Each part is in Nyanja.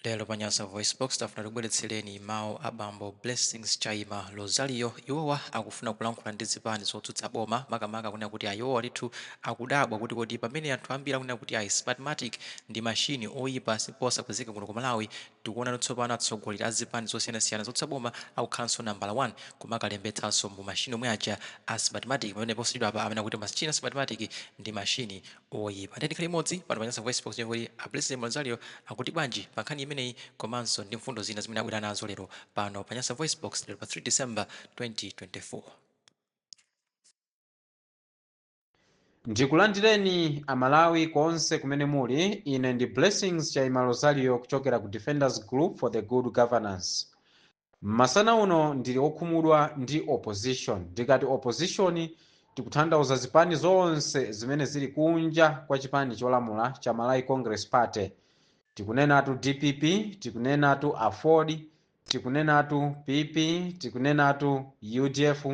Lero Panyasa Voice Box tafuna tibweretsereni mawu a Bambo Blessings Chaima Rosario. Iwowa akufuna kulankhula ndi zipani zotsutsa boma makamaka kunena kuti ayowa ndithu akudabwa kuti kodi pamene anthu ambiri akunena kuti ayi Smartmatic ndi mashini oyipa siposapezeka kuno ku Malawi, tikuona tsopano atsogoleri a zipani zosiyanasiyana zotsutsa boma akukhalanso nambala 1 kumakalembetsanso mu mashini omwe aja a Smartmatic pamene posachedwa apa amene kuti mashini a Smartmatic ndi mashini oyipa. Ndi tikhale imodzi pano Panyasa Voice Box kuti a Blessings Rosario akuti bwanji pa nkhani imeneyi komanso ndi mfundo zina zimene abwera nazo lero pano Panyasa Voice Box lero pa 3 December 2024. Ndikulandireni amalawi konse kumene muli. Ine ndi Blessings Chaima Rosario kuchokera ku Defenders Group for the Good Governance. Masana uno ndili okhumudwa ndi opposition. Ndikati opposition tikutanthauza zipani zonse zimene zili kunja kwa chipani cholamula cha Malawi Congress Party. Tikunenatu DPP, tikunenatu Afford, tikunenatu PP, tikunenatu UDF,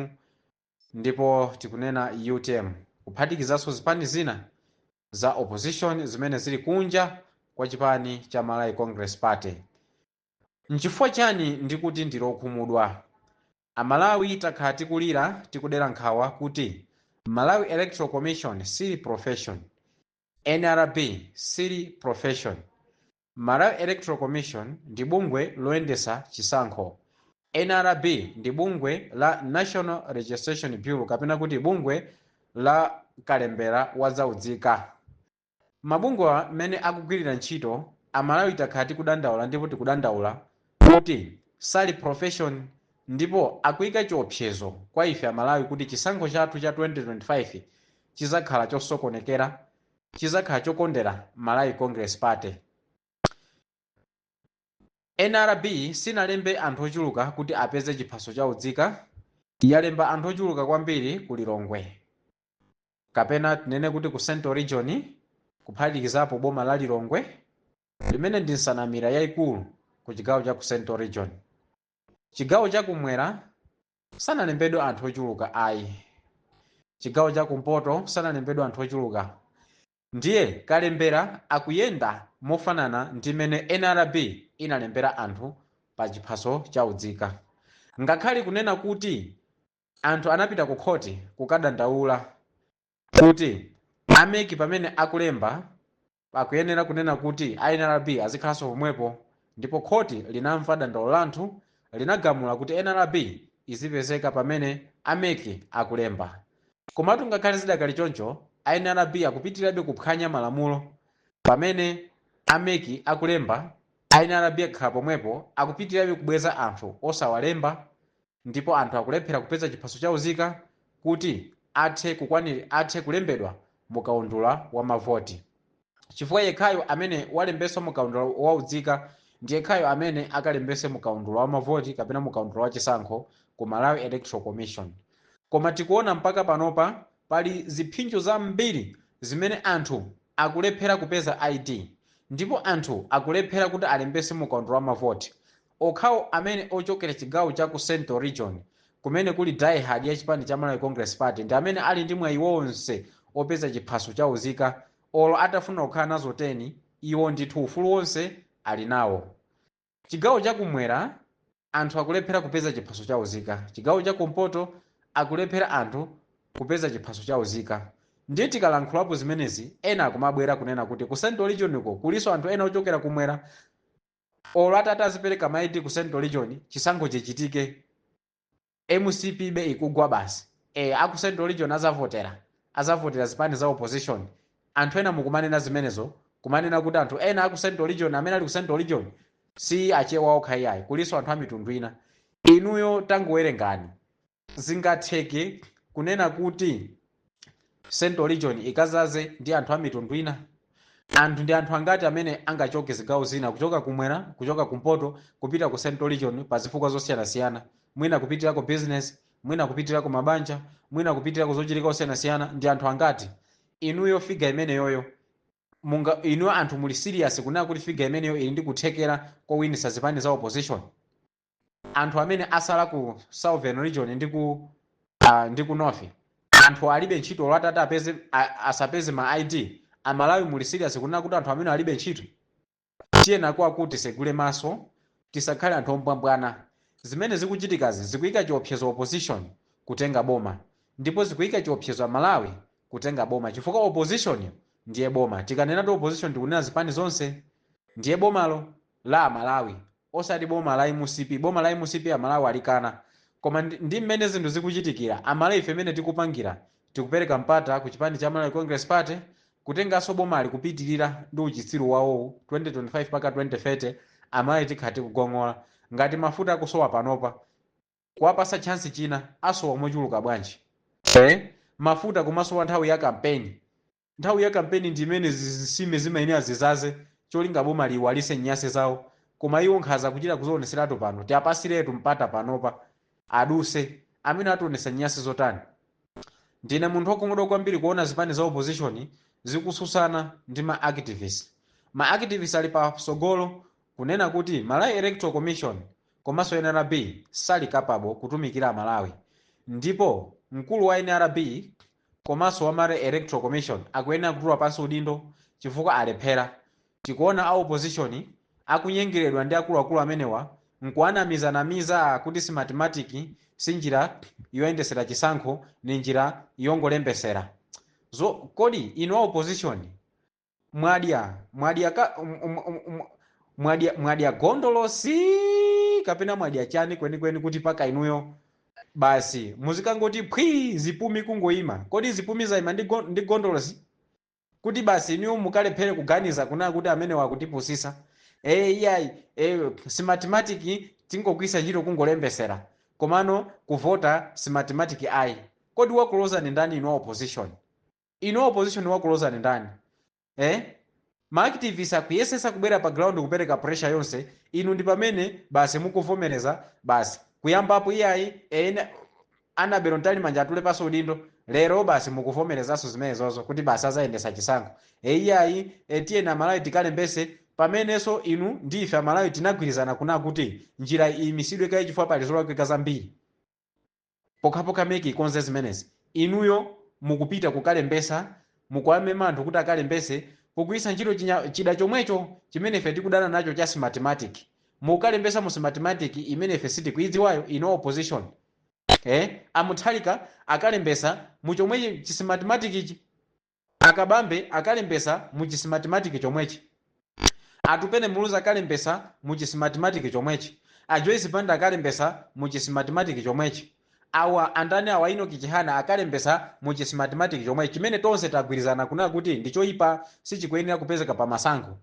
ndipo tikunena UTM. Kuphatikizaso zipani zina za opposition zimene zili kunja kwa chipani cha Malawi Congress Party. Nchifukwa chani ndikuti ndili okhumudwa? Amalawi takhala tikulira tikudera nkhawa kuti Malawi Electoral Commission sili profession, NRB sili profession. Malawi Electoral Commission ndi bungwe loyendesa chisankho. NRB ndi bungwe la National Registration Bureau kapena kuti bungwe la kalembera wazaudzika. Mabungwe amene akugwirira ntchito amalawi takhala tikudandaula ndipo tikudandaula kuti sali profession ndipo akuyika chiopsezo kwa ife amalawi kuti chisankho chathu cha 2025 chizakhala chosokonekera, chizakhala chokondera Malawi Congress Party. NRB sinalembe anthu ochuluka kuti apeze chiphaso cha udzika, yalemba anthu ochuluka kwambiri ku Lilongwe kapena tinene kuti ku Central Region, kuphatikizapo boma la Lilongwe limene ndi nsanamira yayikulu ku chigawo cha ku Central Region. Chigawo cha kumwera sanalembedwe anthu ochuluka ayi, chigawo cha kumpoto sanalembedwe anthu ochuluka. Ndiye kalembera akuyenda mofanana ndi mene NRB inalembera anthu pa chiphaso cha udzika. Ngakhale kunena kuti anthu anapita ku khoti kukadandaula kuti ameki pamene akulemba akuyenera kunena kuti NRB azikhalanso pomwepo, ndipo khoti linamva dandaulo la anthu linagamula kuti NRB izipezeka pamene ameki akulemba. Komatu ngakhale zidakali choncho, NRB akupitirirabe kuphwanya malamulo pamene ameki akulemba. NRB akhala pomwepo akupitirirabe kubweza anthu osawalemba, ndipo anthu akulephera kupeza chiphaso cha udzika kuti athe kulembedwa mu kaundula wa mavoti. Chifukwa yekhayo amene walembesa mu kaundula wa udzika ndi yekhayo amene akalembese mu kaundula wa mavoti kapena mu kaundula wa chisankho ku Malawi Electoral Commission. Koma tikuona mpaka panopa pali ziphinjo zambiri zimene anthu akulephera kupeza ID, ndipo anthu akulephera kuti alembese mu kaundula wa mavoti. Okhawo amene ochokera chigawo cha ku Central Region kumene kuli diehard ya chipani cha Malawi Congress Party ndi amene ali ndi mwayi wonse opeza chiphaso cha udzika, olo atafuna kukhala nazo 10 iwo ndithu ufulu wonse ali nawo. Chigawo cha kumwera anthu akulephera kupeza chiphaso cha udzika, chigawo cha kumpoto akulephera anthu kupeza chiphaso cha udzika. Ndiye tikalankhulapo zimenezi ena akumabwera kunena kuti ku Central Region kuliso anthu ena ochokera kumwera, olo atati azipereka maiti ku Central Region chisankho chichitike MCP be ikugwa basi. Aku Central Region azavotera zipani za opposition. Anthu ena mukumanena zimenezo kumanena kuti anthu ena aku Central Region amene ali ku Central Region si achewa okhayayi, kuliso anthu a mitundu ina. Inuyo tangowerengani. Zingatheke kunena kuti Central Region ikazaze ndi anthu a mitundu ina? Anthu ndi anthu angati amene angachoke zigawo zina kuchoka kumwera, kuchoka kumpoto kupita ku Central Region pa zifukwa zosiyanasiyana, mwina kupitirako ku business, mwina kupitirako ku mabanja, mwina kupitirako zochitika osiyanasiyana? Ndi anthu angati? Inuyo figa imene yoyo inuyo anthu muli serious kunena kuti figa imene yoyo ili ndi kuthekera kwa winisa zipani za opposition? Anthu amene asala ku Southern Region ndi ku North, anthu alibe ntchito lwatata asapeze ma ID, amalawi muli serious kunena kuti anthu amene alibe ntchito? tiyena kwakuti segule maso tisakhale anthu ombwambwana. Zimene zikuchitikazi zikuyika chiopsezo opposition kutenga boma, ndipo zikuyika chiopsezo Malawi kutenga boma, chifukwa opposition ndiye boma. Tikanena ti opposition tikunena zipani zonse, ndiye bomalo la Malawi osati boma la MCP. Boma la MCP ya Malawi alikana, koma ndi mmene zinthu zikuchitikira Amalawi ife mmene tikupangira tikupereka mpata ku chipani cha Malawi Congress Party kutenganso boma ali kupitirira ndi uchitsiru wawo 2025 paka 2030. Amalawi tikhati kugongola ngati mafuta akusowa panopa, kuwapasa chance china asowa mochuluka bwanji. Mafuta kumasowa nthawi ya kampeni. Nthawi ya kampeni ndi imene zisime zimayenera zizaze cholinga boma liwalise nyase zawo, koma iwo nkhaza kuchita kuzoneseratu pano tiapasiretu mpata panopa aduse amene ationesa nyase zotani. Ndine munthu wokhumudwa kwambiri kuona zipani za opposition zikususana ndi ma activists. Ma activists ali pa sogolo kunena kuti Malawi Electoral Commission komanso NRB sali capable kutumikira Malawi, ndipo mkulu wa NRB komanso wa Malawi Electoral Commission akuyenera kutula pansi udindo chifukwa alephera. Tikuona a opposition akunyengeredwa ndi akuluakulu amenewa nkuanamizanamiza kuti si mathematics si njira yoyendesera chisankho, ni njira yongolembesera. Kodi inu a opposition mwadya gondolosi kapena mwadya chani kwenikweni kuti paka inuyo basi muzikangoti phwi zipumi kungoima? Kodi zipumi zaima ndi gondolosi kuti basi inuyo mukalephere kuganiza kuna kuti amene wakutipusisa iyayi si mathematics tingokwisa ntchito kungolembesera, komano kuvota si mathematics ayi? Kodi wakuloza ni ndani inu a opposition? Inu a opposition wakuloza ni ndani? Ma activists akuyesesa kubwera pa ground kupereka pressure yonse, inu ndi pamene basi mukuvomereza basi kuyambapo iyayi anabero ntali manja atule paso udindo, lero basi mukuvomerezanso zimene zozo kuti basi azayendesa chisankho. Iyayi tiyena Malawi tikalembese, pamenenso inu ndi ife Malawi tinagwirizana kuna kuti njira imisidwe kayi chifukwa pali zolakwika zambiri. Pokhapokha meki ikonze zimenezi, inuyo mukupita kukalembesa, mukuamema anthu kuti akalembese pogwisa ntchito chida chomwecho chimene ife tikudana nacho cha mathematics. Mukalembesa mu mathematics imene ife sitikuidziwayo ino opposition. Amuthalika akalembesa mu chomwechi chi mathematics, akabambe akalembesa mu chi mathematics chomwechi, atupene muluza akalembesa mu chi mathematics chomwechi, ajoyce panda akalembesa mu chi mathematics chomwechi, awa andani awa ino kichihana akalembesa mu chi mathematics chomwechi, chimene tonse tagwirizana kuna kuti ndichoipa sichikuyenera kupezeka pa masankho.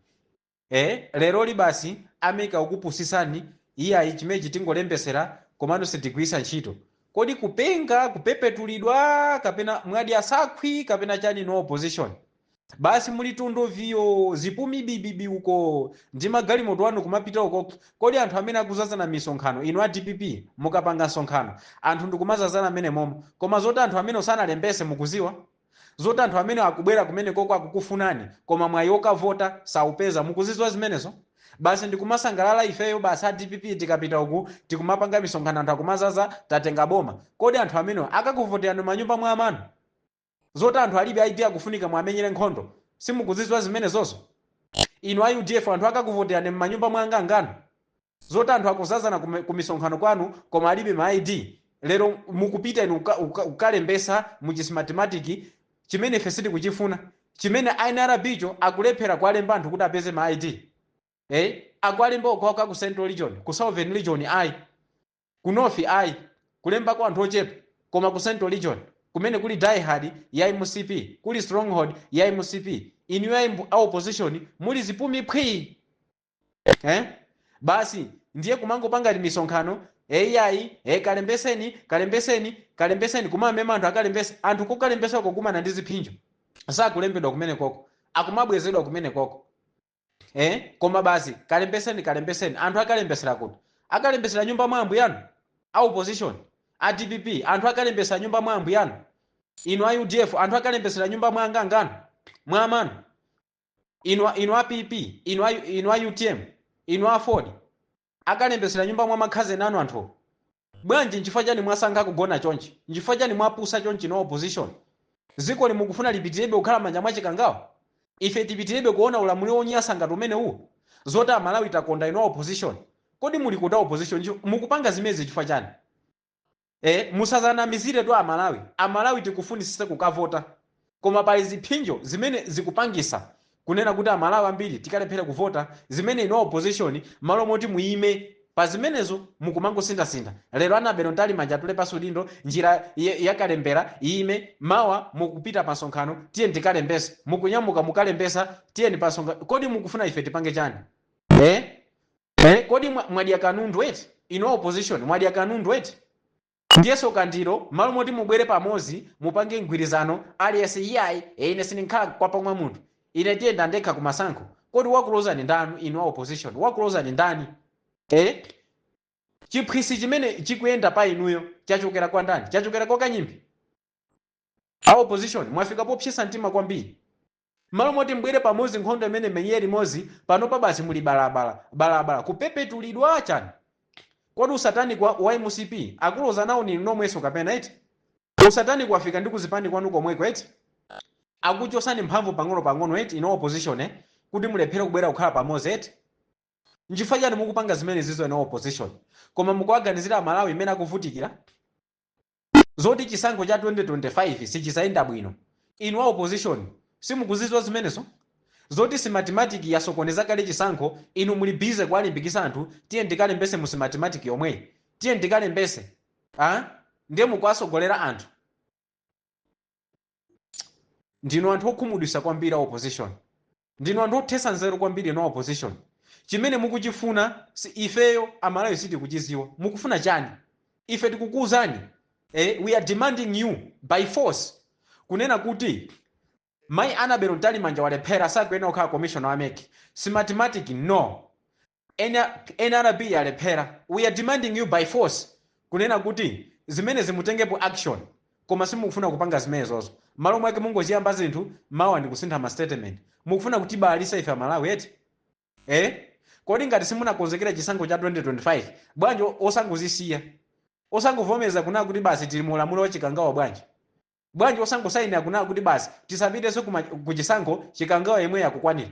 Lero li basi ameka ukupusisani iyayi chimechi tingolembesera komano sitigwisa ntchito. Kodi kupenga kupepetulidwa kapena mwadi asakhwi kapena chani no opposition? Basi muli tundo viyo zipumi bibibi uko ndi magalimoto anu kumapita uko. Kodi anthu amene akuzazana misonkhano inu a DPP mukapanga nsonkhano anthu ndikumazazana amene momo, koma zoti anthu amene osanalembese mukuziwa? Zoti anthu amene akubwera kumene koko akukufunani koma mwayi okavota saupeza mukuziziwa zimenezo? Basi ndikumasangalala ifeyo basi a DPP tikapita uku tikumapanga misonkhano anthu akumazaza tatenga boma. Kodi anthu amene akakuvoterani manyumba mwa amanu? Zoti anthu alibe idea kufunika mwamenyere nkhondo simukuziziwa zimenezozo? Inu a UDF anthu akakuvoterani manyumba mwa angano? Zoti anthu akuzazana ku misonkhano kwanu koma alibe ma ID, lero mukupita inu ukalembesa mu chi mathematics chimene ife sitikuchifuna, chimene NRB cho akulephera kualemba anthu kuti apeze ma ID. Akualemba okwaoka ku Central Region, ku Southern Region ayi, ku North ayi, kulemba kwa anthu ochepa, koma ku Central Region kumene kuli diehard ya MCP, kuli stronghold ya MCP, inu ya opposition muli zipumi phwi. Basi ndiye kumangopanga misonkhano iyayi kalembeseni kumamema anthu akalembesa, anthu kukalembesa uko kumana ndi ziphinjo sakulembedwa kumene koko, akumabwezedwa kumene koko. Koma basi kalembeseni anthu akalembesera kuti akalembesera nyumba mwa ambuye anu a opposition, a DPP anthu akalembesera nyumba mwa ambuye anu, inu a UDF anthu akalembesera nyumba mwa angano mwa amanu, inu a PP inu a UTM inu a Ford akalembesera nyumba mwa makhazeni anu anthu. Bwanji nchifukwa chani mwasankha kugona chonchi? Nchifukwa chani mwapusa chonchi no opposition? Ziko limukufuna lipitirebe kukhala manja mwa chikangawa? Ife tipitirebe kuona ulamuliro wonyasa ngati umene uwu? zoti amalawi takonda ino opposition. Kodi muli kuta opposition mukupanga zimezi chifukwa chani? Musazanamizire tu amalawi tikufunisise kukavota, koma pali ziphinjo zimene zikupangisa kunena kuti amalawi ambiri tikalephera kuvota, zimene ino opposition malo moti muime pa zimenezo mukumangosindasinda. Lero Anabel Ntalimanja atule pasudindo njira yakalembera ime mawa mukupita pa nsonkhano tiye ndikalembesa, mukunyamuka mukalembesa tiye ni pa nsonkhano. Kodi mukufuna ife tipange chani? Kodi mwadya kanundu eti ino opposition mwadya kanundu eti? Ndiyeso kandiro malo moti mubwere pamozi mupange mgwirizano aliyense iyayi ine sindikhala kwa pamwe munthu ine tiyenda ndekha kumasankho. Kodi wakuloza ni ndani ino opposition? Wakuloza ni ndani? Chiphwisi chimene chikuyenda pa inuyo chachokera kwa ndani? Chachokera kwa Kanyimbi? A opposition mwafika popsesa mtima kwambiri. Malo moti mbwere pamozi nkhondo imene menyeri mozi pano pa basi muli balabala kupepetulidwa chani? Kodi usatani kwa MCP akuloza nawo ni nomweso kapena eti? Usatani kwafika ndi kuzipani kwanu komweko eti? Akuchosani mphamvu pang'ono eti ino opposition kuti mulephera kubwera kukhala pamozi eti? Nchifukwa chani mukupanga zimene zizo ino opposition koma mukuwaganizira amalawi imene akuvutikira zoti chisankho cha 2025 sichizayenda bwino? Inu opposition simukuzizwa zimenezo zoti si mathematics yasokoneza kale chisankho, inu muli busy kwalimbikisa anthu tiye ndikalembese mu mathematics yomwe tiye ndikalembese ndiye mukwasogolera anthu. Ndinu anthu okhumudwisa kwambiri opposition, ndinu anthu othesa nzeru kwambiri no opposition. Chimene mukuchifuna ifeyo amalawi sitikuchiziwa mukufuna chani? Ife tikukuuzani we are demanding you by force kunena kuti Mai Anabel Ntalimanja walephera sakuyenera kukhala commissioner wa MEC. Si mathematics no. NRB yalephera. We are demanding you by force kunena kuti zimene zimutengepo action koma simukufuna kupanga zimenezozo. Malo mwake mungoziyamba zinthu mawa ndi kusintha ma statement. Mukufuna kuti balisa ife amalawi eti? Kodi ngati simunakonzekera chisankho cha 2025 bwanji osangozisiya? Osanguvomeza kunena kuti basi tili mu lamulo wa chikangawa bwanji? Bwanji osangosainira kunena kuti basi tisapiteso ku chisankho chikangawa yemwe yakukwanira?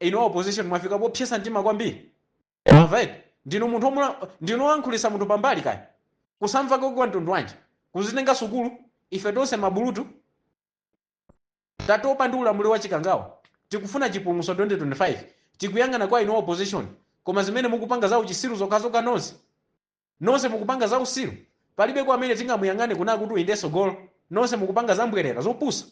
Ino opposition mwafika popsesa mtima kwambiri. Ndinu munthu ndinu wankhulisa munthu pambali kaya. Kusamva kwa mtundu wanji? Kuzitenga sukulu ife tonse mabulutu. Tatopa ndi ulamuliro wa chikangawa. Tikufuna chipulumutso 2025. Tikuyang'ana kwa ino opposition koma zimene mukupanga za uchisiru zokazoka nonse mukupanga za usiru. Palibe kwa amene tingamuyang'ane kunena kuti uyendeso golo. Nonse mukupanga za mbwerera zopusa.